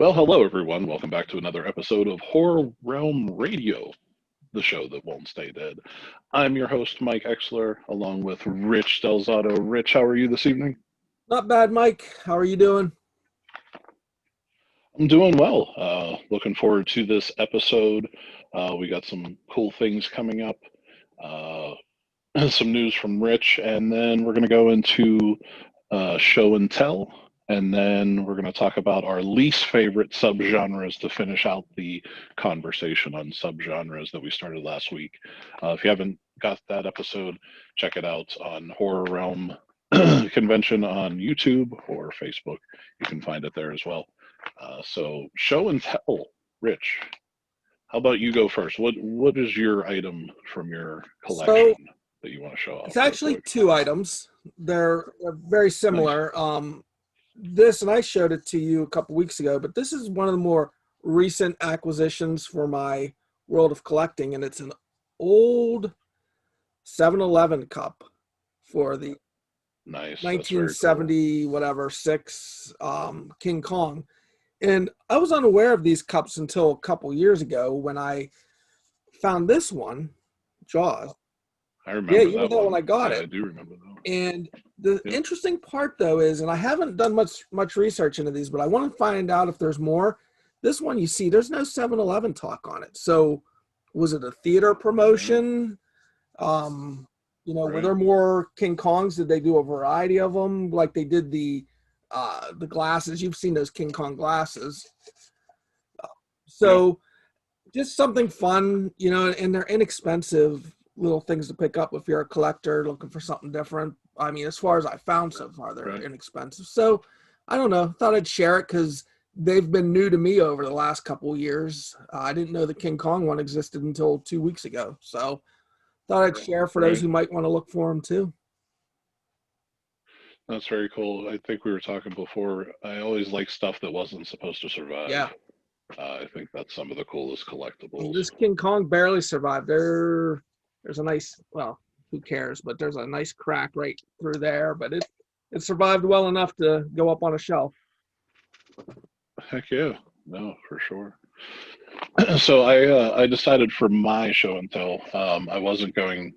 Well, hello everyone. Welcome back to another episode of Horror Realm Radio, the show that won't stay dead. I'm your host, Mike Exler, along with Rich Delzato. Rich, how are you this evening? Not bad, Mike. How are you doing? I'm doing well. Looking forward to this episode. We got some cool things coming up, uh, some news from Rich, and then we're going to go into show and tell. And then we're going to talk about our least favorite subgenres to finish out the conversation on subgenres that we started last week. If you haven't got that episode, check it out on Horror Realm Convention on YouTube or Facebook. You can find it there as well. So, show and tell, Rich. How about you go first? What is your item from your collection that you want to show off? It's actually two items. They're very similar. Nice. This, and I showed it to you a couple weeks ago, but this is one of the more recent acquisitions for my world of collecting, and it's an old 7-Eleven cup for the nice 1970 cool. whatever 6 King Kong. And I was unaware of these cups until a couple years ago when I found this one, Jaws. I remember you were there when I got it. I do remember that one. And the interesting part, though, is, and I haven't done much research into these, but I want to find out if there's more. This one, you see, there's no 7-Eleven talk on it. So was it a theater promotion? Were there more King Kongs? Did they do a variety of them like they did the glasses? You've seen those King Kong glasses. Just something fun, and they're inexpensive little things to pick up if you're a collector looking for something different. I mean, as far as I found so far, they're inexpensive. So I don't know. Thought I'd share it because they've been new to me over the last couple of years. I didn't know the King Kong one existed until 2 weeks ago. So thought I'd share for those who might want to look for them too. That's very cool. I think we were talking before. I always like stuff that wasn't supposed to survive. Yeah. I think that's some of the coolest collectibles. This King Kong barely survived. There's a nice, well, who cares, but there's a nice crack right through there, but it survived well enough to go up on a shelf. Heck yeah. No, for sure. So I decided for my show and tell, I wasn't going,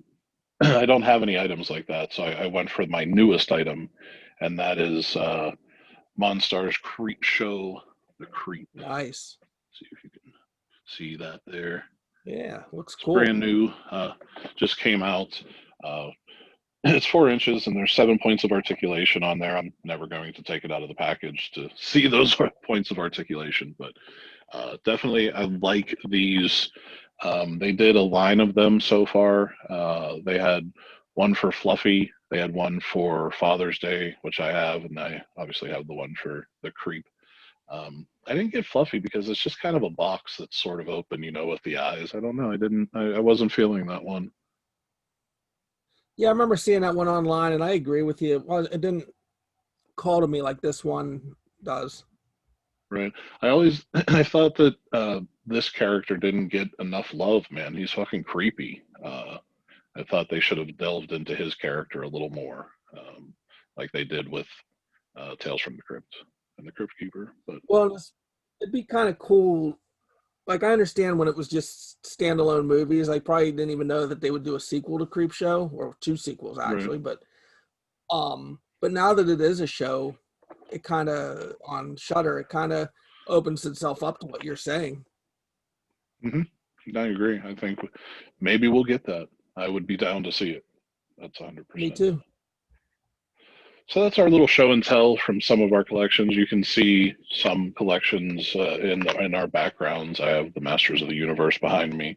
I don't have any items like that, so I went for my newest item, and that is Monstar's Creep Show, The Creep. Nice. See if you can see that there. Yeah, looks it's cool. Brand new, just came out. It's 4 inches and there's 7 points of articulation on there. I'm never going to take it out of the package to see those points of articulation, but definitely I like these. They did a line of them so far. They had one for Fluffy. They had one for Father's Day, which I have, and I obviously have the one for the Creep. I didn't get Fluffy because it's just kind of a box that's sort of open, with the eyes. I don't know. I wasn't feeling that one. Yeah, I remember seeing that one online, and I agree with you. It didn't call to me like this one does. Right. I thought that this character didn't get enough love, man. He's fucking creepy. I thought they should have delved into his character a little more, like they did with Tales from the Crypt and the Crypt Keeper. But it'd be kind of cool. Like, I understand when it was just standalone movies, I probably didn't even know that they would do a sequel to Creep Show, or 2 sequels actually. Right. But now that it is a show, it kind of on Shudder, it kind of opens itself up to what you're saying. Mm-hmm. I agree. I think maybe we'll get that. I would be down to see it. That's 100%. Me too. So that's our little show and tell from some of our collections. You can see some collections in our backgrounds. I have the Masters of the Universe behind me,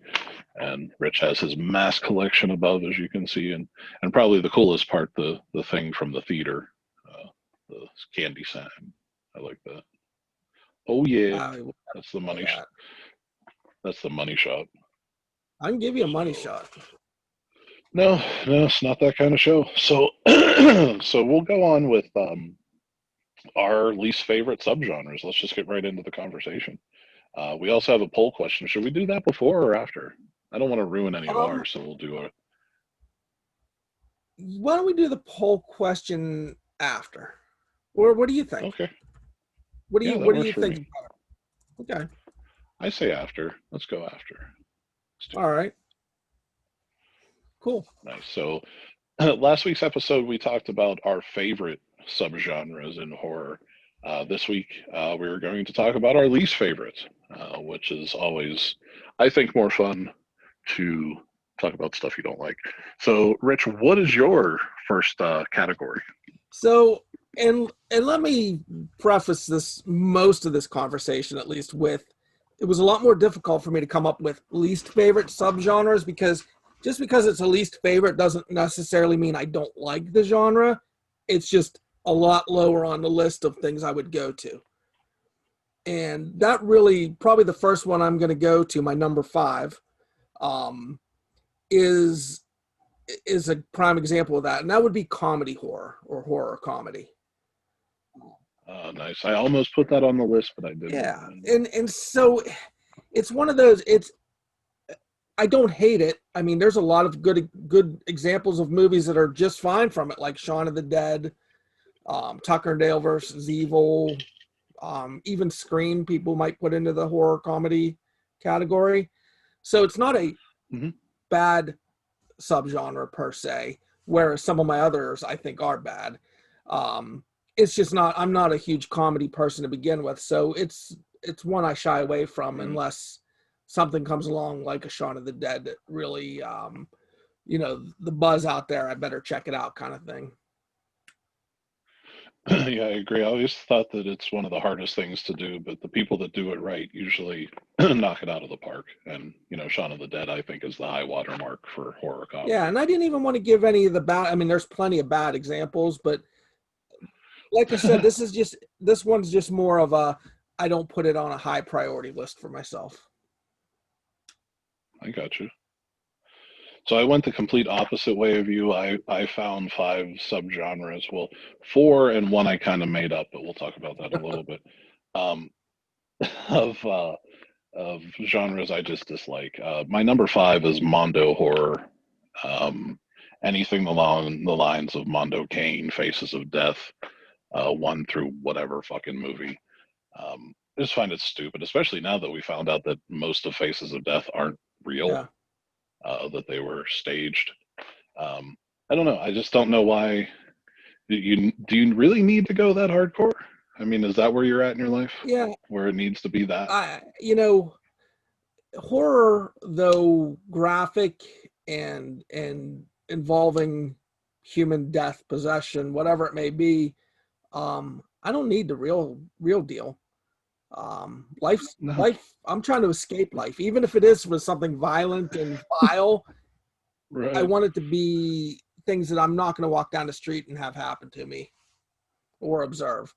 and Rich has his mask collection above, as you can see, and probably the coolest part, the thing from the theater, the candy sign. I like that. Oh yeah, that's the money. That's the money shot. I can give you a money shot. No, it's not that kind of show. So, so we'll go on with our least favorite subgenres. Let's just get right into the conversation. We also have a poll question. Should we do that before or after? I don't want to ruin any of ours, so we'll do a. Why don't we do the poll question after? Or what do you think? Okay. What do you think? Okay. I say after. Let's go after. All right. Cool. Nice. So last week's episode, we talked about our favorite subgenres in horror. This week, we were going to talk about our least favorite, which is always, I think, more fun to talk about stuff you don't like. So, Rich, what is your first category? So, and let me preface most of this conversation, at least, with it was a lot more difficult for me to come up with least favorite subgenres, because just because it's a least favorite doesn't necessarily mean I don't like the genre. It's just a lot lower on the list of things I would go to. And that really, probably the first one I'm going to go to, my number 5, um, is a prime example of that, and that would be comedy horror or horror comedy. Nice. I almost put that on the list, but I didn't. Yeah, and so it's one of those. I don't hate it. I mean, there's a lot of good examples of movies that are just fine from it, like Shaun of the Dead, Tucker and Dale versus Evil, even Scream. People might put into the horror comedy category. So it's not a bad subgenre per se, whereas some of my others I think are bad. It's just not, I'm not a huge comedy person to begin with, so it's one I shy away from unless something comes along like a Shaun of the Dead that really, the buzz out there, I better check it out kind of thing. Yeah, I agree. I always thought that it's one of the hardest things to do, but the people that do it right usually knock it out of the park. And, Shaun of the Dead, I think, is the high water mark for horror comedy. Yeah, and I didn't even want to give any of the bad, I mean, there's plenty of bad examples, but like I said, this one's just more of a, I don't put it on a high priority list for myself. I got you. So I went the complete opposite way of you. I found 5 subgenres. Well, 4 and one I kind of made up, but we'll talk about that a little bit. Of genres I just dislike. My number 5 is Mondo horror. Anything along the lines of Mondo Kane, Faces of Death, 1 through whatever fucking movie. I just find it stupid, especially now that we found out that most of Faces of Death aren't real. Yeah. That they were staged. I don't know. I just don't know why. Do you really need to go that hardcore? I mean, is that where you're at in your life? Yeah. Where it needs to be that? Horror, though graphic and involving human death, possession, whatever it may be, I don't need the real deal. Life, I'm trying to escape life, even if it is with something violent and vile. Right. I want it to be things that I'm not going to walk down the street and have happen to me or observe.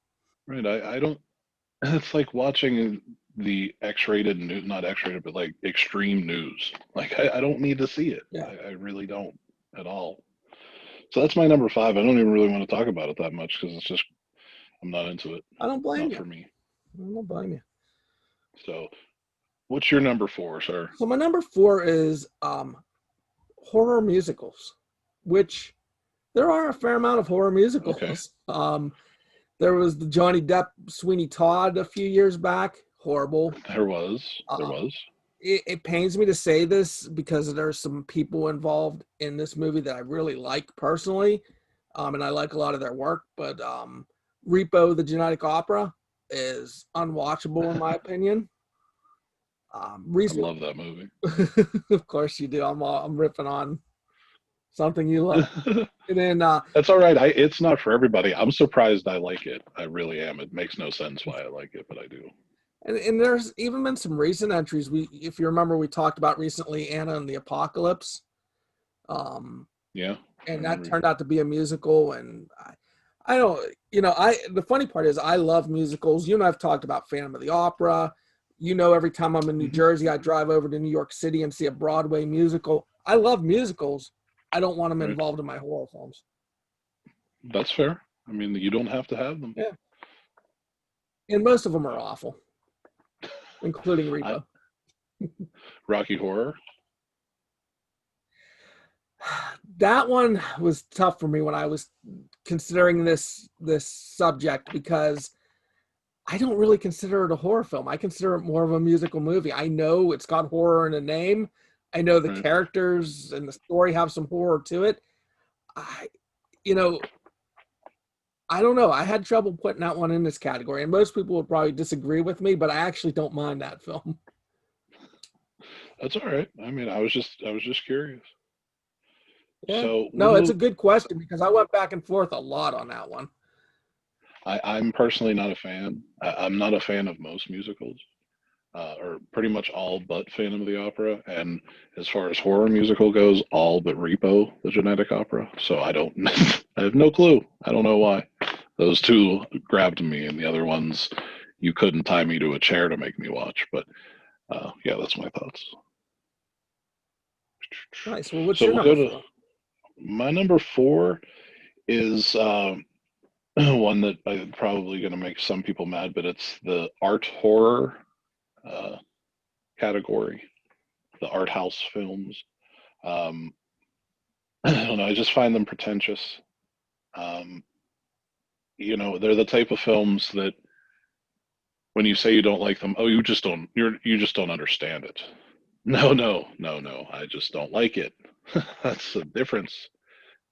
Right. I don't, it's like watching the X-rated news, not X-rated, but like extreme news. Like I don't need to see it. Yeah. I really don't at all. So that's my number 5. I don't even really want to talk about it that much because it's just, I'm not into it. I don't blame you. For me. I don't blame you. So what's your number 4, sir? So my number 4 is horror musicals, which there are a fair amount of horror musicals. Okay. There was the Johnny Depp Sweeney Todd a few years back. Horrible. There was. It pains me to say this because there's some people involved in this movie that I really like personally, and I like a lot of their work. But Repo, the Genetic Opera, is unwatchable in my opinion. I love that movie. Of course you do. I'm ripping on something you love. And then that's all right. It's not for everybody. I'm surprised I like it. I really am. It makes no sense why I like it, but I do. And there's even been some recent entries. If you remember, we talked about recently Anna and the Apocalypse. Yeah. And that turned out to be a musical. And I don't, the funny part is I love musicals. You and I've talked about Phantom of the Opera. Every time I'm in New Jersey, I drive over to New York City and see a Broadway musical. I love musicals. I don't want them involved in my horror films. That's fair. I mean, you don't have to have them. Yeah. And most of them are awful, including Repo. Rocky Horror? That one was tough for me when I was considering this subject because I don't really consider it a horror film. I consider it more of a musical movie. I know it's got horror in the name. I know the Right. characters and the story have some horror to it. I, you know, I don't know. I had trouble putting that one in this category, and most people would probably disagree with me, but I actually don't mind that film. That's all right. I mean, I was just curious. Yeah. So No, it's a good question because I went back and forth a lot on that one. I'm personally not a fan. I'm not a fan of most musicals, or pretty much all but Phantom of the Opera. And as far as horror musical goes, all but Repo, the Genetic Opera. So I don't, I have no clue. I don't know why. Those two grabbed me, and the other ones, you couldn't tie me to a chair to make me watch. But yeah, that's my thoughts. Nice. Well, what's So your we'll number go to 4? my number 4 is one that I'm probably going to make some people mad, but it's the art horror uh, category, the art house films. Um, I don't know. I just find them pretentious. Um, they're the type of films that when you say you don't like them, oh, you just don't understand it. No, no, no, no. I just don't like it. That's the difference.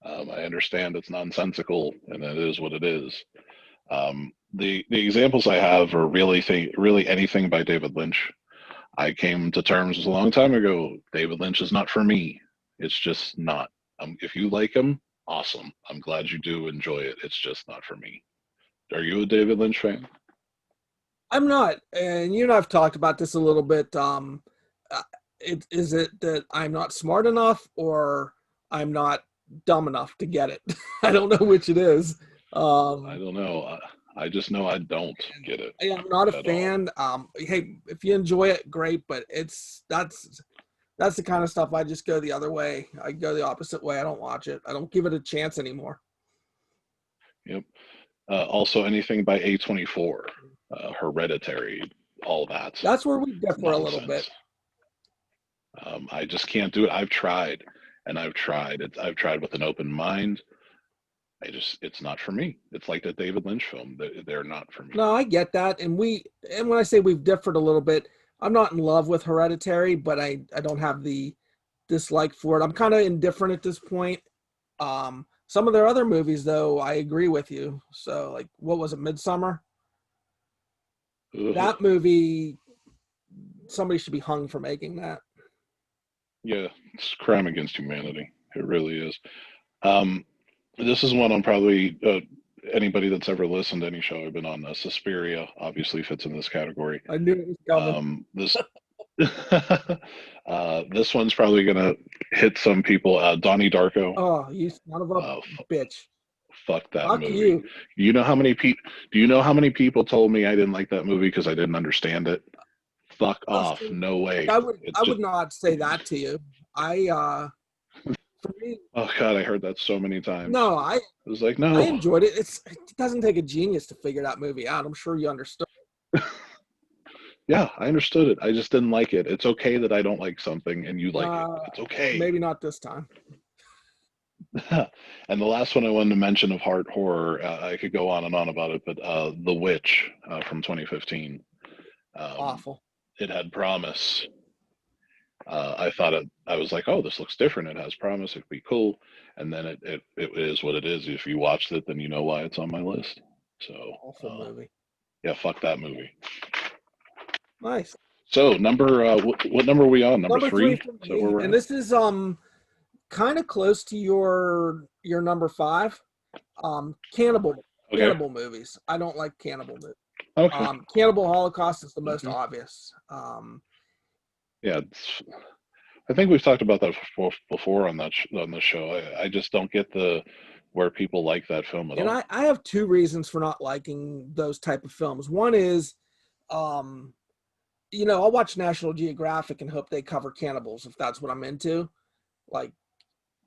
I understand it's nonsensical, and it is what it is. The examples I have are really anything by David Lynch. I came to terms a long time ago. David Lynch is not for me. It's just not. If you like him, awesome. I'm glad you do enjoy it. It's just not for me. Are you a David Lynch fan? I'm not, and you and I've talked about this a little bit. Uh, is it that I'm not smart enough, or I'm not dumb enough to get it? I don't know which it is. I don't know. I just know I don't get it Yeah, I'm not a at all. fan. Hey, if you enjoy it, great, but that's the kind of stuff I just go the other way. I go the opposite way. I don't watch it. I don't give it a chance anymore. Yep. Also, anything by A24, Hereditary, all that That's where we differ a little bit. nonsense. I just can't do it. I've tried, and I've tried. I've tried with an open mind. It's not for me. It's like the David Lynch film. They're not for me. No, I get that, and when I say we've differed a little bit, I'm not in love with Hereditary, but I don't have the dislike for it. I'm kind of indifferent at this point. Some of their other movies, though, I agree with you. So, like, what was it, Midsummer? Ugh. That movie, somebody should be hung for making that. Yeah, it's a crime against humanity. It really is. This is one on probably anybody that's ever listened to any show I've been on. Suspiria obviously fits in this category. I knew it was coming. This this one's probably gonna hit some people. Donnie Darko. Oh, you son of a bitch! Fuck that Fuck movie. you. Do you know how many people told me I didn't like that movie because I didn't understand it? Fuck off. No way. I would not say that to you. For me, oh God, I heard that so many times. no, I was like, no. I enjoyed it. It doesn't take a genius to figure that movie out. I'm sure you understood. Yeah, I understood it. I just didn't like it. It's okay that I don't like something and you like it. It's okay. Maybe not this time. And the last one I wanted to mention of heart horror, I could go on and on about it, but The Witch from 2015. Awful. It had promise. I was like, oh, this looks different. It has promise. It could be cool. And then it is what it is. If you watched it, then you know why it's on my list. So awful movie. Yeah, fuck that movie. Nice. So number, what number are we on? Number 3. So and this is kind of close to your number 5. Cannibal movies. I don't like cannibal movies. Okay. Cannibal Holocaust is the most obvious. Yeah, I think we've talked about that before on the show. I just don't get where people like that film at all. And I have 2 reasons for not liking those type of films. One is, I'll watch National Geographic and hope they cover cannibals if that's what I'm into. Like,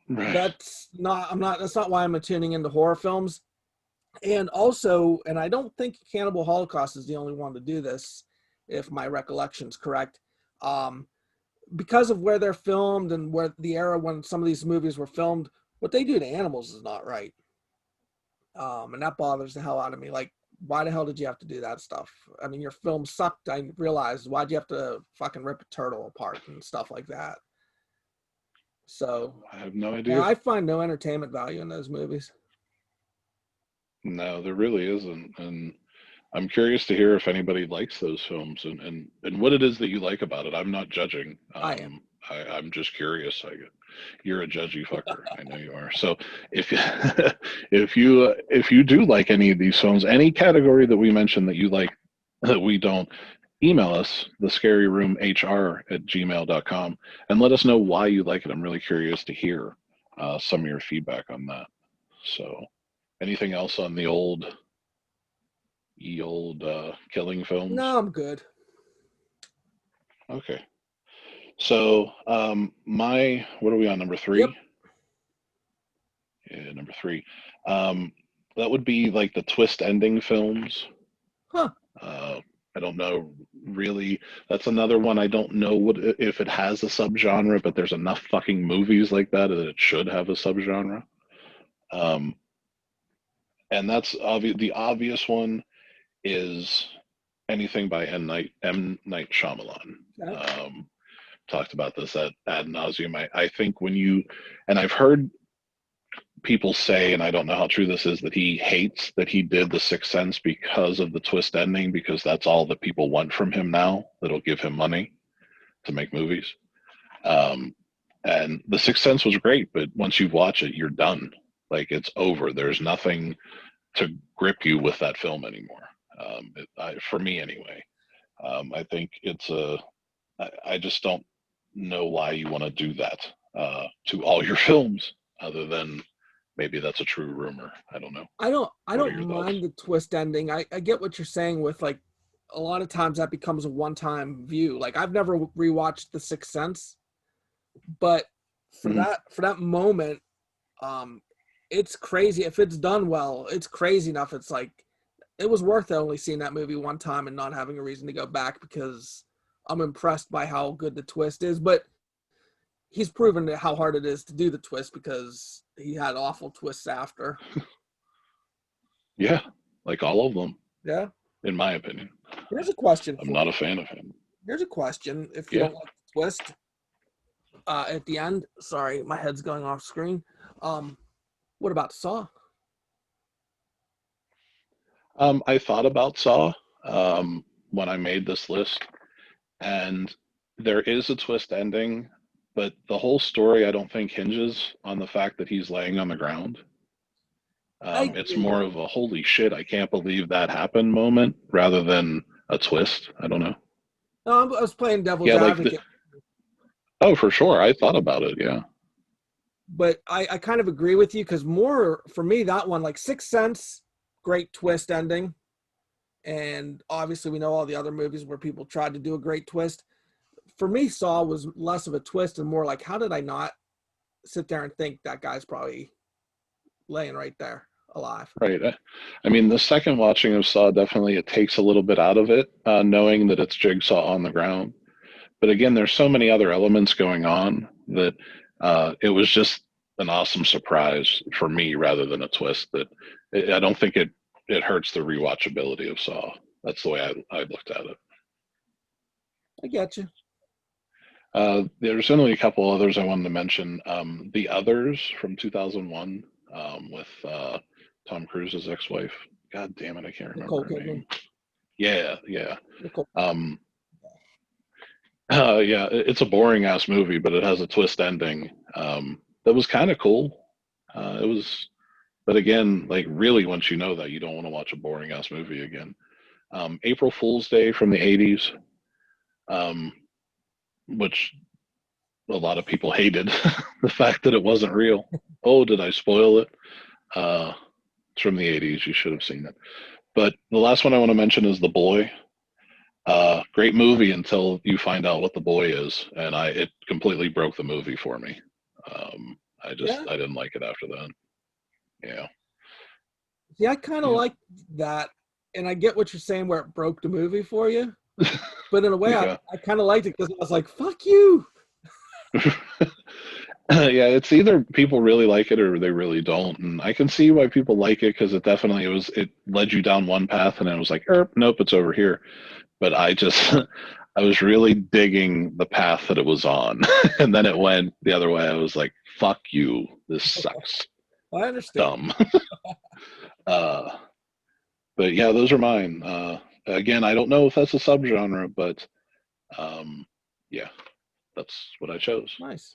right. That's not why I'm tuning into horror films. And also, and I don't think Cannibal Holocaust is the only one to do this, if my recollection's correct. Because of where they're filmed and where the era when some of these movies were filmed, what they do to animals is not right. And that bothers the hell out of me. Like, why the hell did you have to do that stuff? I mean, your film sucked. I realized, why'd you have to fucking rip a turtle apart and stuff like that? So I have no yeah, idea. I find no entertainment value in those movies. No, there really isn't. And I'm curious to hear if anybody likes those films and what it is that you like about it. I'm not judging. I am. I'm just curious. You're a judgy fucker. I know you are. So if if you do like any of these films, any category that we mentioned that you like that we don't, email us thescaryroomhr@gmail.com and let us know why you like it. I'm really curious to hear some of your feedback on that. So anything else on the old killing films? No, I'm good. Okay. So what are we on, number 3? Yep. Yeah, number 3. That would be like the twist ending films. Huh. I don't know really. That's another one. I don't know if it has a subgenre, but there's enough fucking movies like that that it should have a subgenre. And that's the obvious one is anything by M. Night Shyamalan. Okay. Talked about this ad nauseum. I think and I've heard people say, and I don't know how true this is, that he hates that he did The Sixth Sense because of the twist ending, because that's all that people want from him now. That'll give him money to make movies. And The Sixth Sense was great, but once you watch it, you're done. Like, it's over. There's nothing to grip you with that film anymore. For me, anyway. I think I just don't know why you want to do that to all your films, other than maybe that's a true rumor. I don't know. I don't thoughts? mind the twist ending. I get what you're saying with, like, a lot of times that becomes a one-time view. Like, I've never rewatched The Sixth Sense, but for that moment, it's crazy. If it's done well, it's crazy enough. It's like, it was worth only seeing that movie one time and not having a reason to go back, because I'm impressed by how good the twist is. But he's proven how hard it is to do the twist, because he had awful twists after. Yeah, like all of them. Yeah. In my opinion. Here's a question. I'm not a fan of him. Here's a question. If you don't like the twist at the end, sorry, my head's going off screen. What about Saw? I thought about Saw when I made this list, and there is a twist ending, but the whole story I don't think hinges on the fact that he's laying on the ground. It's more of a holy shit, I can't believe that happened moment, rather than a twist. I don't know. No, I was playing devil's advocate. Oh, for sure. I thought about it, yeah. But I kind of agree with you, because more, for me, that one, like Sixth Sense, great twist ending. And obviously we know all the other movies where people tried to do a great twist. For me, Saw was less of a twist and more like, how did I not sit there and think that guy's probably laying right there alive? Right. I mean, the second watching of Saw, definitely it takes a little bit out of it, knowing that it's Jigsaw on the ground. But again, there's so many other elements going on that it was just an awesome surprise for me rather than a twist. That I don't think it hurts the rewatchability of Saw. That's the way I looked at it. I get you. There's only a couple others I wanted to mention. The Others from 2001 with Tom Cruise's ex-wife. God damn it, I can't remember her name. Yeah. Yeah, it's a boring ass movie, but it has a twist ending that was kind of cool. But again, like, really, once you know that, you don't want to watch a boring ass movie again. April Fool's Day from the 80s, which a lot of people hated the fact that it wasn't real. Oh, did I spoil it? It's from the 80s. You should have seen it. But the last one I want to mention is The Boy. Great movie until you find out what The Boy is, and it completely broke the movie for me. I didn't like it after that. Yeah. Yeah, I kind of like that, and I get what you're saying where it broke the movie for you. But in a way, I kind of liked it because I was like, "Fuck you." Yeah, it's either people really like it or they really don't, and I can see why people like it because it led you down one path, and then it was like, nope, it's over here. But I just I was really digging the path that it was on, and then it went the other way. I was like, fuck you, this sucks, I understand. dumb. uh, but yeah, those are mine. Again, I don't know if that's a subgenre, but yeah, that's what I chose. Nice.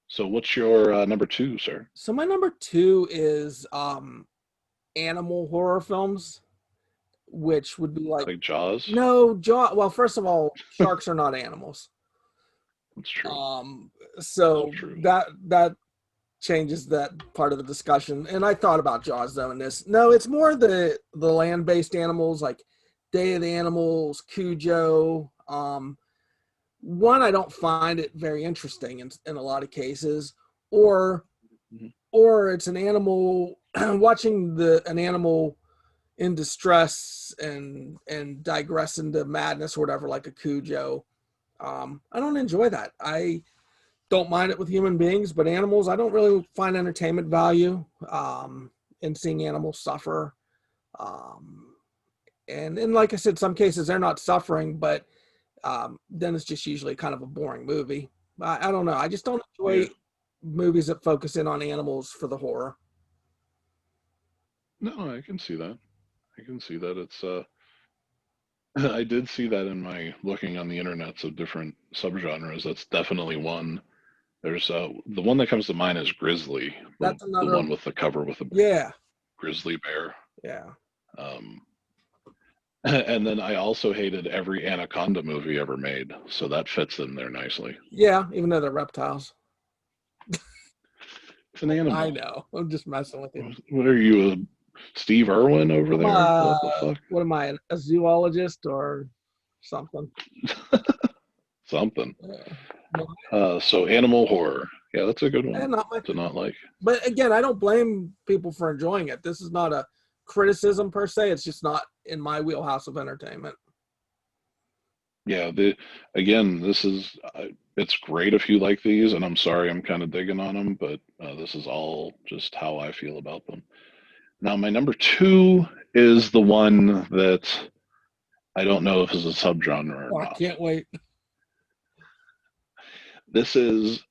So, what's your number two, sir? So my number two is animal horror films, which would be like Like Jaws? no jaw. Well, first of all, sharks are not animals. That's true. So That's true. that changes that part of the discussion. And I thought about Jaws though in this. No, it's more the land-based animals like Day of the Animals, Cujo. One, I don't find it very interesting in a lot of cases, or Mhm. or it's an animal watching an animal in distress and digress into madness or whatever, like a Cujo. I don't enjoy that. I don't mind it with human beings, but animals, I don't really find entertainment value in seeing animals suffer. Um, and like I said, some cases they're not suffering, but then it's just usually kind of a boring movie. I don't know. I just don't enjoy Yeah. movies that focus in on animals for the horror. No, I can see that. I can see that. It's I did see that in my looking on the internets of different subgenres. That's definitely one. There's the one that comes to mind is Grizzly, That's the another. one with the cover with a Yeah, grizzly bear. yeah, Um, and then I also hated every Anaconda movie ever made, so that fits in there nicely. yeah. Even though they're reptiles. It's an I animal. know. I'm just messing with you. What are you, Steve Irwin over I'm there? What the fuck? what am I, a zoologist or something? Something. No, So animal horror. Yeah, that's a good one not my to not like. But again, I don't blame people for enjoying it. This is not a criticism per se. It's just not in my wheelhouse of entertainment. Yeah, again, this is it's great if you like these, and I'm sorry I'm kind of digging on them, but this is all just how I feel about them. Now, my number two is the one that I don't know if it's a subgenre or Oh, I not. can't wait. This is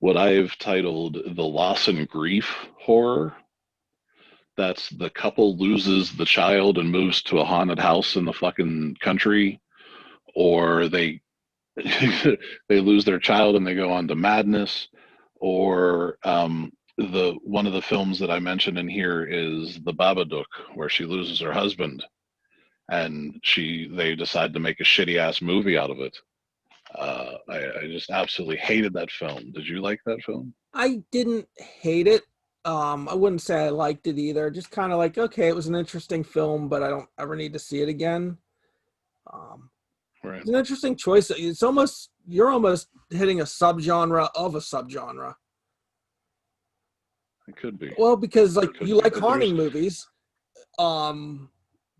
what I've titled the loss and grief horror. That's the couple loses the child and moves to a haunted house in the fucking country, or they they lose their child and they go on to madness, or the one of the films that I mentioned in here is the Babadook, where she loses her husband and they decide to make a shitty ass movie out of it. I just absolutely hated that film. Did you like that film? I didn't hate it. I wouldn't say I liked it either. Just kind of like, okay, it was an interesting film, but I don't ever need to see it again. Um, Right. it's an interesting choice. You're almost hitting a subgenre of a subgenre. It could be. Well, because like It could you be. like But haunting movies, um,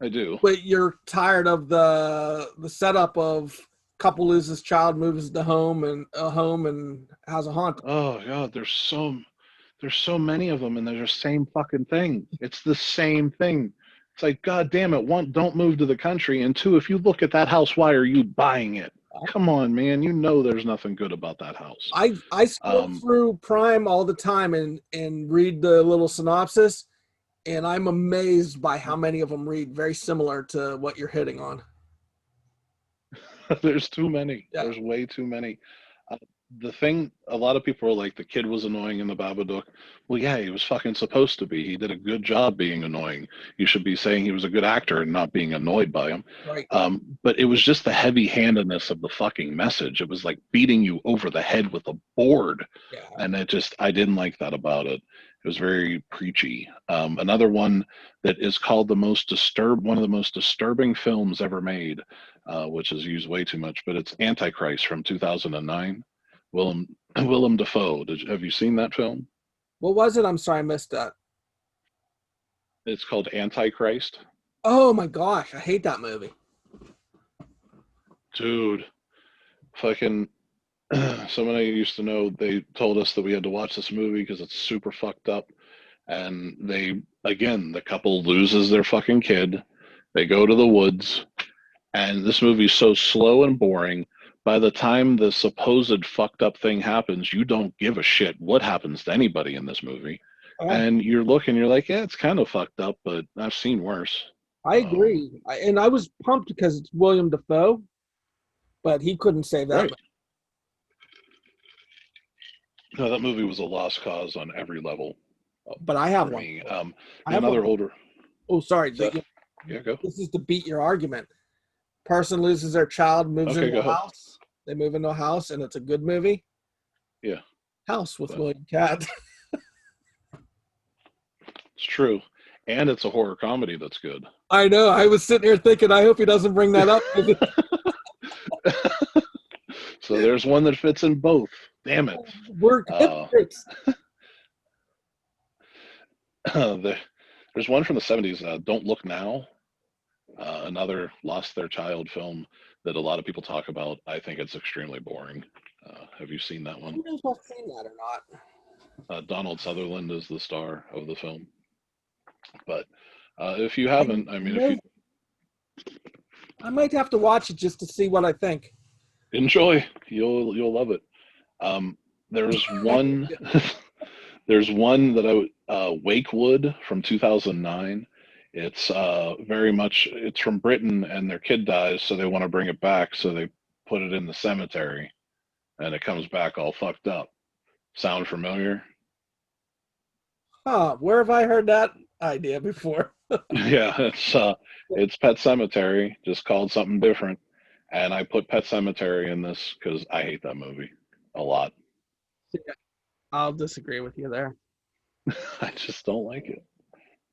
I do. but you're tired of the setup of couple loses child, moves to home and has a haunt. Oh god, there's so many of them, and they're the same fucking thing. It's the same thing. It's like, god damn it, one, don't move to the country, and two, if you look at that house, why are you buying it? Come on, man, you know there's nothing good about that house. I scroll through Prime all the time and read the little synopsis, and I'm amazed by how many of them read very similar to what you're hitting on. There's too many. Yeah. There's way too many. Uh, the thing, a lot of people are like, the kid was annoying in the Babadook. Well, yeah, he was fucking supposed to be. He did a good job being annoying. You should be saying he was a good actor and not being annoyed by him. Right. But it was just the heavy-handedness of the fucking message. It was like beating you over the head with a board. Yeah. And I didn't like that about it. It was very preachy. Another one that is called one of the most disturbing films ever made, which is used way too much, but it's Antichrist from 2009. Willem Dafoe. Have you seen that film? What was it? I'm sorry, I missed that. It's called Antichrist. Oh my gosh, I hate that movie. Dude, fucking somebody I used to know, they told us that we had to watch this movie because it's super fucked up. And the couple loses their fucking kid. They go to the woods, and this movie's so slow and boring. By the time the supposed fucked up thing happens, you don't give a shit what happens to anybody in this movie. And you're like, yeah, it's kind of fucked up, but I've seen worse. I agree. And I was pumped because it's William Dafoe, but he couldn't save that. Right. No, that movie was a lost cause on every level. But I have one. I have another older. Oh, sorry. Yeah, go. This is to beat your argument. Person loses their child, moves into a house. They move into a house, and it's a good movie. Yeah. House with William Catt. It's true. And it's a horror comedy that's good. I know. I was sitting here thinking, I hope he doesn't bring that up. So there's one that fits in both. Damn it. We're hypocrites. There's one from the 70s, Don't Look Now. Another lost their child film that a lot of people talk about. I think it's extremely boring. Have you seen that one? I don't know if I've seen that or not. Donald Sutherland is the star of the film. But if you haven't, I might have to watch it just to see what I think. Enjoy. You'll love it. There's one. There's one that Wakewood from 2009. It's it's from Britain, and their kid dies, so they want to bring it back, so they put it in the cemetery, and it comes back all fucked up. Sound familiar? Where have I heard that idea before? Yeah, it's Pet Sematary, just called something different. And I put Pet Sematary in this because I hate that movie a lot. Yeah, I'll disagree with you there. I just don't like it.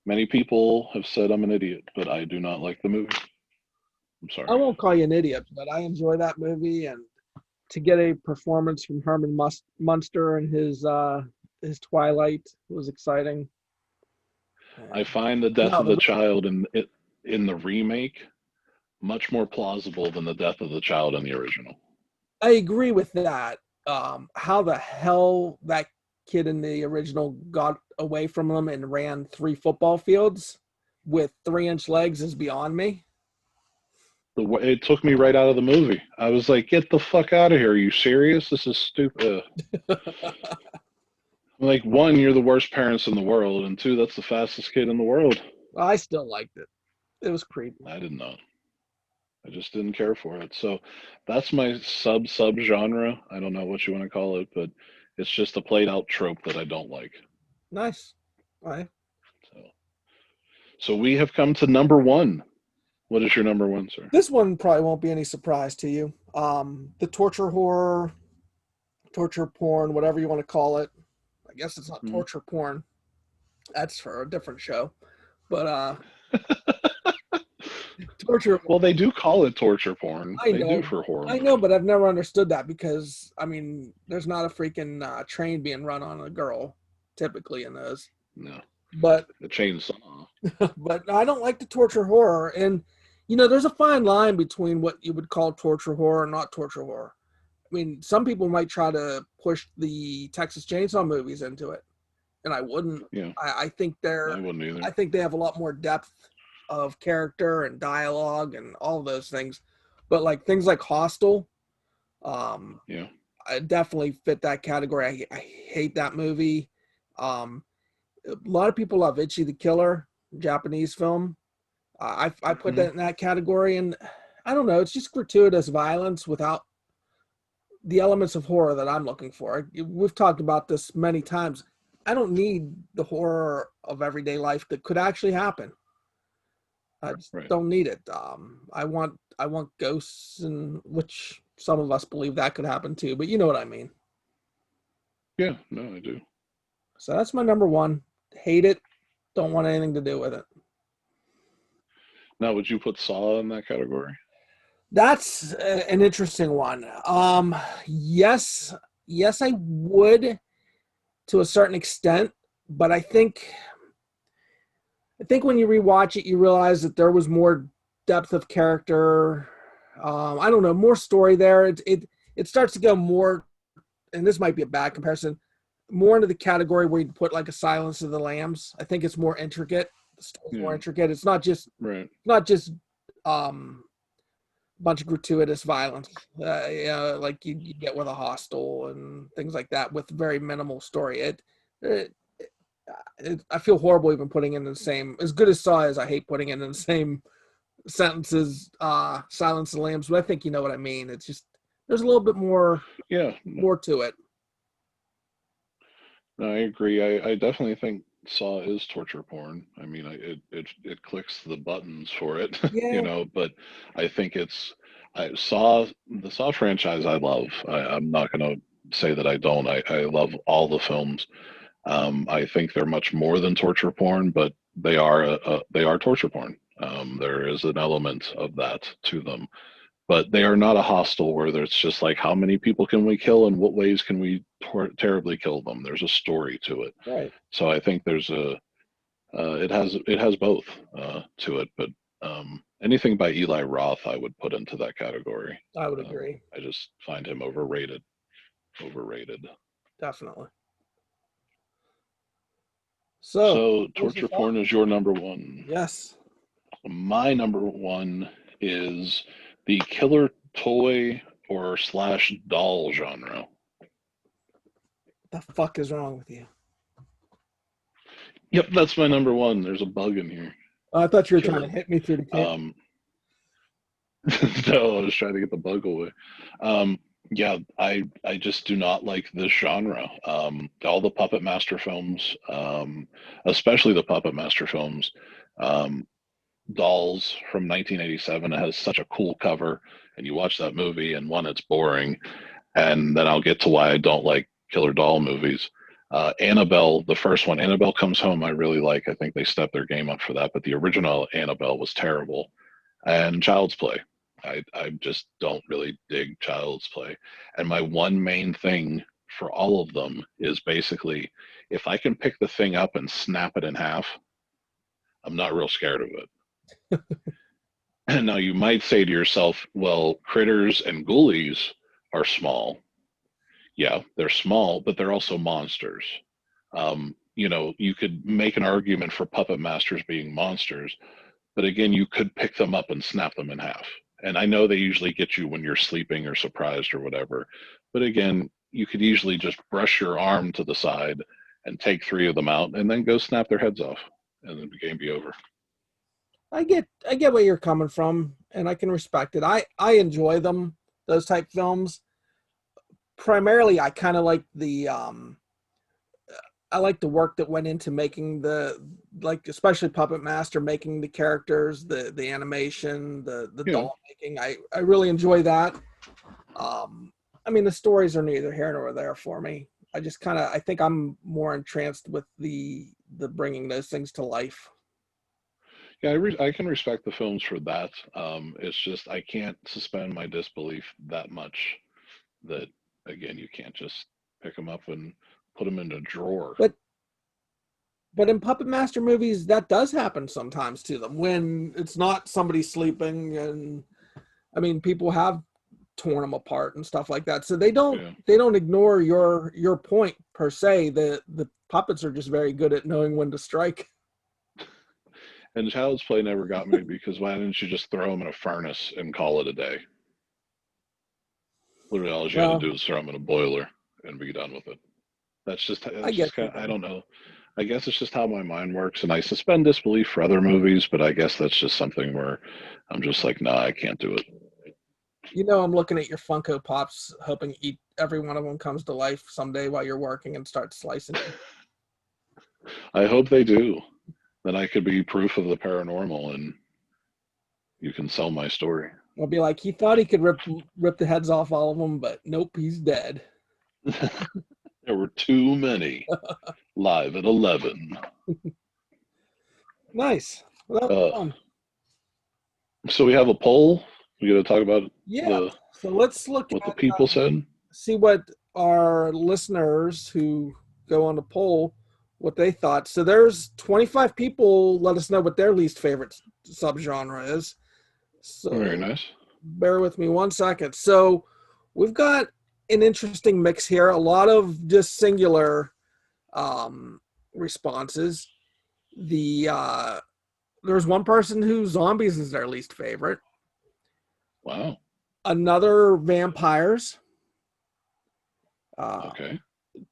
Many people have said I'm an idiot, but I do not like the movie. I'm sorry. I won't call you an idiot, but I enjoy that movie, and to get a performance from Herman Munster and his Twilight was exciting. I find the death of the child in the remake much more plausible than the death of the child in the original. I agree with that. How the hell that kid in the original got away from them and ran 3 football fields with 3-inch legs is beyond me. It took me right out of the movie. I was like, get the fuck out of here. Are you serious? This is stupid. Like, 1, you're the worst parents in the world, and 2, that's the fastest kid in the world. I still liked it. It was creepy. I did not. I just didn't care for it. So that's my sub-genre. I don't know what you want to call it, but it's just a played out trope that I don't like. Nice. All right. So we have come to number 1. What is your number 1, sir? This one probably won't be any surprise to you. The torture horror, torture porn, whatever you want to call it. I guess it's not torture porn. That's for a different show. But torture. Well, they do call it torture porn. I know. They do for horror. I know, but I've never understood that because, there's not a freaking train being run on a girl, typically in those. No. But the chainsaw. But I don't like the torture horror. And, there's a fine line between what you would call torture horror and not torture horror. Some people might try to push the Texas Chainsaw movies into it, and I wouldn't. Yeah. I think I wouldn't either. I think they have a lot more depth of character and dialogue and all of those things. But like things like Hostel, yeah, I definitely fit that category. I hate that movie. A lot of people love Ichi the Killer, Japanese film. I put that in that category, and I don't know. It's just gratuitous violence without the elements of horror that I'm looking for. We've talked about this many times. I don't need the horror of everyday life that could actually happen. I just don't need it. I want ghosts, and which some of us believe that could happen too. But you know what I mean. Yeah, no, I do. So that's my number 1. Hate it. Don't want anything to do with it. Now, would you put Saw in that category? That's an interesting one. Yes, I would to a certain extent, but I think when you rewatch it, you realize that there was more depth of character. I don't know, more story there. It starts to go more and this might be a bad comparison, more into the category where you put like a Silence of the Lambs. I think it's more intricate. The story's more intricate. It's not just bunch of gratuitous violence, like you get with a Hostel and things like that, with very minimal story. I feel horrible even putting it in the same, as good as Saw is, I hate putting it in the same sentences, Silence of the Lambs, but I think you know what I mean. It's just, there's a little bit more to it. No, I agree. I definitely think Saw is torture porn. I mean, it clicks the buttons for it, but I think the Saw franchise I love. I'm not going to say that I don't. I love all the films. I think they're much more than torture porn, but they are torture porn. There is an element of that to them, but they are not a Hostel where there's just like, how many people can we kill and what ways can we terribly kill them? There's a story to it. Right. So I think there's it has both to it, but anything by Eli Roth I would put into that category. I would agree. I just find him overrated. Definitely. So torture porn is your number one. Yes. My number one is the killer toy or / doll genre. What the fuck is wrong with you? Yep, that's my number one. There's a bug in here. I thought you were trying to hit me through the camera. No, I was trying to get the bug away. I just do not like this genre. All the Puppet Master films, especially the Puppet Master films, Dolls from 1987, it has such a cool cover, and you watch that movie, and one, it's boring, and then I'll get to why I don't like killer doll movies. Annabelle, the first one, Annabelle Comes Home, I really like. I think they stepped their game up for that, but the original Annabelle was terrible. And Child's Play. I just don't really dig Child's Play. And my one main thing for all of them is basically, if I can pick the thing up and snap it in half, I'm not real scared of it. And now you might say to yourself, well, Critters and Ghoulies are small. Yeah, they're small, but they're also monsters. You could make an argument for Puppet Masters being monsters, but again, you could pick them up and snap them in half. And I know they usually get you when you're sleeping or surprised or whatever, but again, you could easily just brush your arm to the side and take 3 of them out and then go snap their heads off, and then the game be over. I get where you're coming from, and I can respect it. I enjoy them, those type films. Primarily, I kind of like the I like the work that went into making especially Puppet Master, making the characters, the animation, the doll making. I really enjoy that. I mean, the stories are neither here nor there for me. I think I'm more entranced with the bringing those things to life. Yeah, I can respect the films for that. It's just I can't suspend my disbelief that much that, again, you can't just pick them up and put them in a drawer. But in Puppet Master movies, that does happen sometimes to them when it's not somebody sleeping, and I mean, people have torn them apart and stuff like that. So they don't ignore your point per se. The puppets are just very good at knowing when to strike. And Child's Play never got me because why didn't you just throw them in a furnace and call it a day? Literally, all you had to do is throw them in a boiler and be done with it. I don't know. I guess it's just how my mind works, and I suspend disbelief for other movies, but I guess that's just something where I'm just like, nah, I can't do it. I'm looking at your Funko Pops, hoping every one of them comes to life someday while you're working and start slicing it. I hope they do. Then I could be proof of the paranormal, and you can sell my story. I'll be like, he thought he could rip the heads off all of them, but nope, he's dead. There were too many. Live at 11. Nice. Well, that was fun. So we have a poll. We got to talk about so let's look what at the people said. See what our listeners who go on the poll, what they thought. So there's 25 people. Let us know what their least favorite subgenre is. So very nice. Bear with me one second. So we've got an interesting mix here. A lot of just singular responses. There's one person who zombies is their least favorite. Wow. Another vampires. Okay.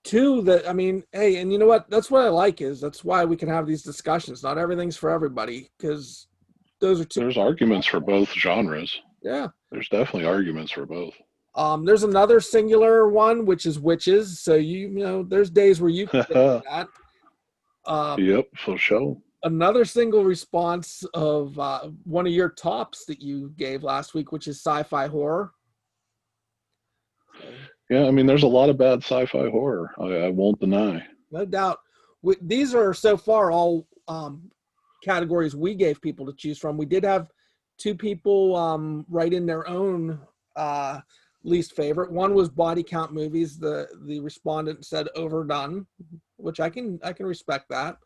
Two that, I mean, hey, and you know what? That's what I like, is that's why we can have these discussions. Not everything's for everybody, because those are two. There's arguments for both genres. Yeah. There's definitely arguments for both. There's another singular one, which is witches. So you know, there's days where you can do that. Yep, for sure. Another single response of one of your tops that you gave last week, which is sci-fi horror. Yeah, I mean, there's a lot of bad sci-fi horror. I won't deny. No doubt. These are so far all categories we gave people to choose from. We did have two people write in their own least favorite. One was body count movies. The respondent said overdone, which I can respect that.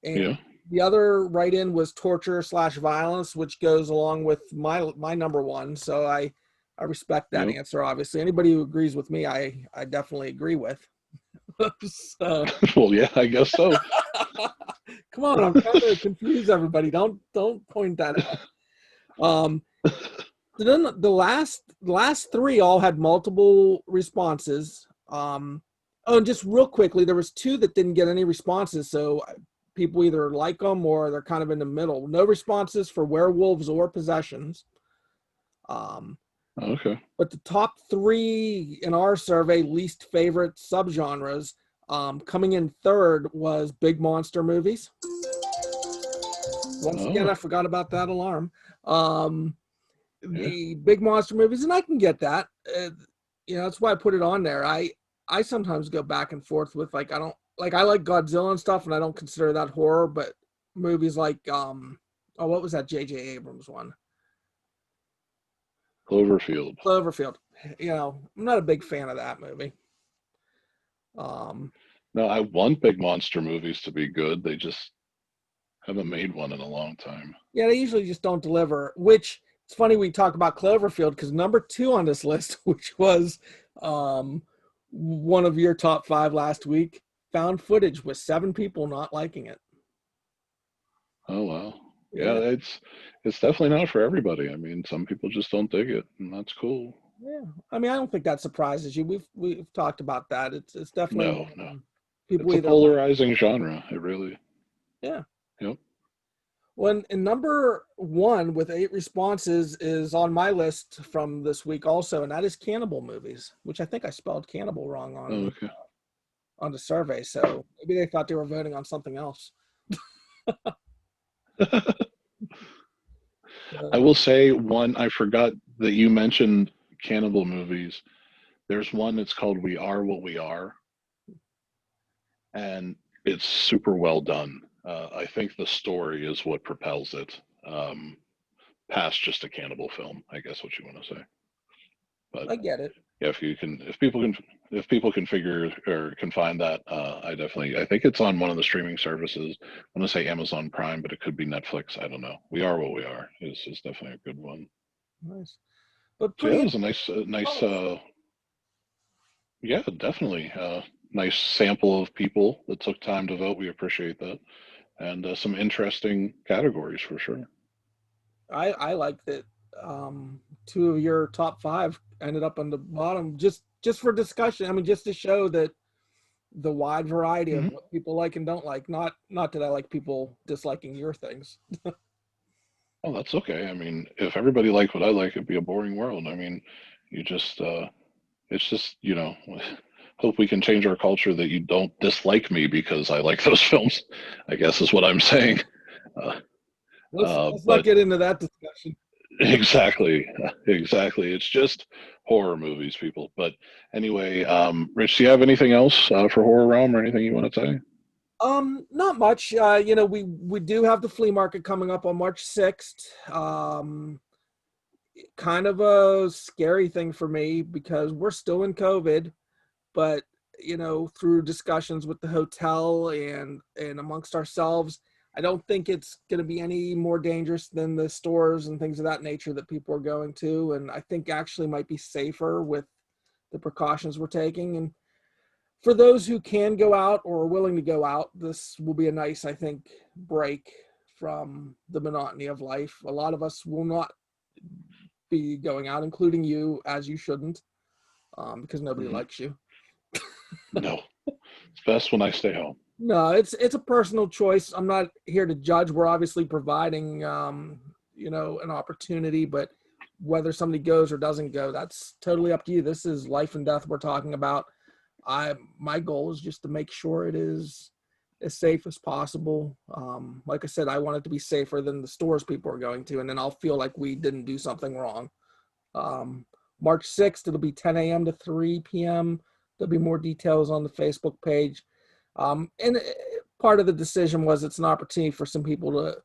And Yeah. the other write-in was torture/violence, which goes along with my number one. So I respect that answer. Obviously, anybody who agrees with me, I definitely agree with. So, Well, yeah, I guess so. come on, I'm trying to confuse everybody. Don't point that out. Then the last three all had multiple responses. Oh, and just real quickly, there was two that didn't get any responses. So people either like them or they're kind of in the middle. No responses for werewolves or possessions. Okay. But the top three in our survey, least favorite subgenres, coming in third was big monster movies. Once again, I forgot about that alarm. The big monster movies, and I can get that. That's why I put it on there. I sometimes go back and forth with, like, I like Godzilla and stuff, and I don't consider that horror, but movies like what was that J.J. Abrams one? Cloverfield. I'm not a big fan of that movie. No, I want big monster movies to be good. They just haven't made one in a long time. Yeah, they usually just don't deliver, which it's funny we talk about Cloverfield, because number 2 on this list, which was one of your top 5 last week, found footage with 7 people not liking it. Oh, wow. Yeah, it's definitely not for everybody. I mean, some people just don't dig it, and that's cool. Yeah, I mean, I don't think that surprises you. We've talked about that. It's definitely no. People it's a polarizing genre. It really. Yeah. Yep. Well, and number 1 with 8 responses is on my list from this week also, and that is cannibal movies, which I think I spelled cannibal wrong on the survey. So maybe they thought they were voting on something else. I will say one, I forgot that you mentioned cannibal movies. There's one that's called We Are What We Are, and it's super well done. I think the story is what propels it past just a cannibal film, I guess what you want to say. But I get it. Yeah, if people can figure or can find that, I think it's on one of the streaming services. I want to say Amazon Prime, but it could be Netflix. I don't know. We Are What We Are is definitely a good one. Nice, but yeah, it was a nice. Yeah, definitely nice sample of people that took time to vote. We appreciate that, and some interesting categories for sure. I like that. 2 of your top 5 ended up on the bottom, just for discussion. I mean, just to show that the wide variety of what people like and don't like. Not that I like people disliking your things. Oh, that's okay. I mean, if everybody liked what I like, it'd be a boring world. I mean, you just it's just, hope we can change our culture that you don't dislike me because I like those films, I guess is what I'm saying. Let's not get into that discussion. Exactly. It's just horror movies, people. But anyway, Rich, do you have anything else for HorrorRealm or anything you want to say? Not much. We do have the flea market coming up on March 6th. Kind of a scary thing for me because we're still in COVID, but through discussions with the hotel and amongst ourselves, I don't think it's going to be any more dangerous than the stores and things of that nature that people are going to. And I think actually might be safer with the precautions we're taking. And for those who can go out or are willing to go out, this will be a nice, I think, break from the monotony of life. A lot of us will not be going out, including you, as you shouldn't, because nobody likes you. No, it's best when I stay home. No, it's a personal choice. I'm not here to judge. We're obviously providing, an opportunity, but whether somebody goes or doesn't go, that's totally up to you. This is life and death we're talking about. My goal is just to make sure it is as safe as possible. Like I said, I want it to be safer than the stores people are going to, and then I'll feel like we didn't do something wrong. March 6th, it'll be 10 a.m. to 3 p.m. There'll be more details on the Facebook page. And part of the decision was it's an opportunity for some people to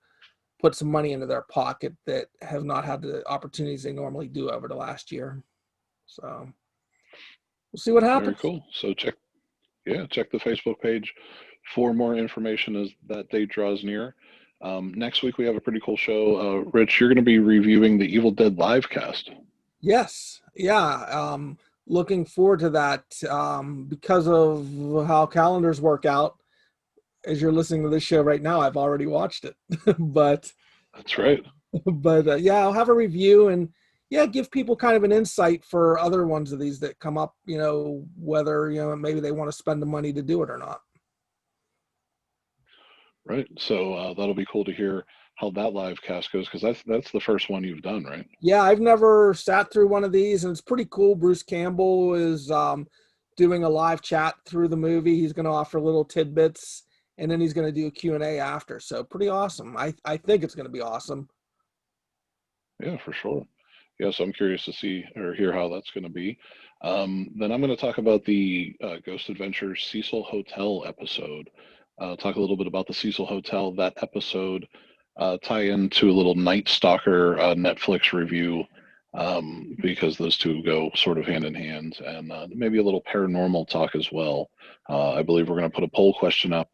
put some money into their pocket that have not had the opportunities they normally do over the last year. So we'll see what happens. Very cool. So check the Facebook page for more information as that date draws near. Next week we have a pretty cool show. Rich, you're going to be reviewing the Evil Dead live cast. Yes. Yeah. Looking forward to that because of how calendars work out. As you're listening to this show right now, I've already watched it. But that's right. But yeah, I'll have a review and give people kind of an insight for other ones of these that come up, whether, maybe they want to spend the money to do it or not. Right. So that'll be cool to hear how that live cast goes, because that's the first one you've done, right? Yeah, I've never sat through one of these, and it's pretty cool. Bruce Campbell is doing a live chat through the movie. He's going to offer little tidbits, and then he's going to do a Q&A after. So pretty awesome. I think it's going to be awesome. Yeah, for sure. Yeah, so I'm curious to see or hear how that's going to be. Then I'm going to talk about the Ghost Adventures Cecil Hotel episode. Talk a little bit about the Cecil Hotel, that episode, tie into a little Night Stalker Netflix review, because those two go sort of hand in hand, and maybe a little paranormal talk as well. I believe we're going to put a poll question up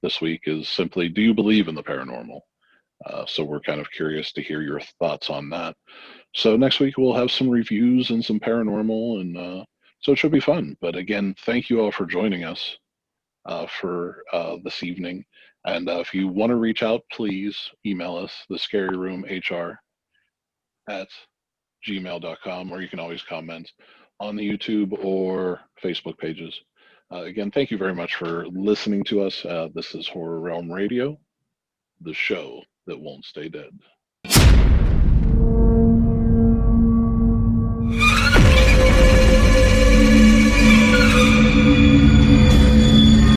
this week, is simply, do you believe in the paranormal? So we're kind of curious to hear your thoughts on that. So next week we'll have some reviews and some paranormal, and so it should be fun. But again, thank you all for joining us for this evening. And if you want to reach out, please email us, thescaryroomhr@gmail.com, or you can always comment on the YouTube or Facebook pages. Again, thank you very much for listening to us. This is HorrorRealm Radio, the show that won't stay dead.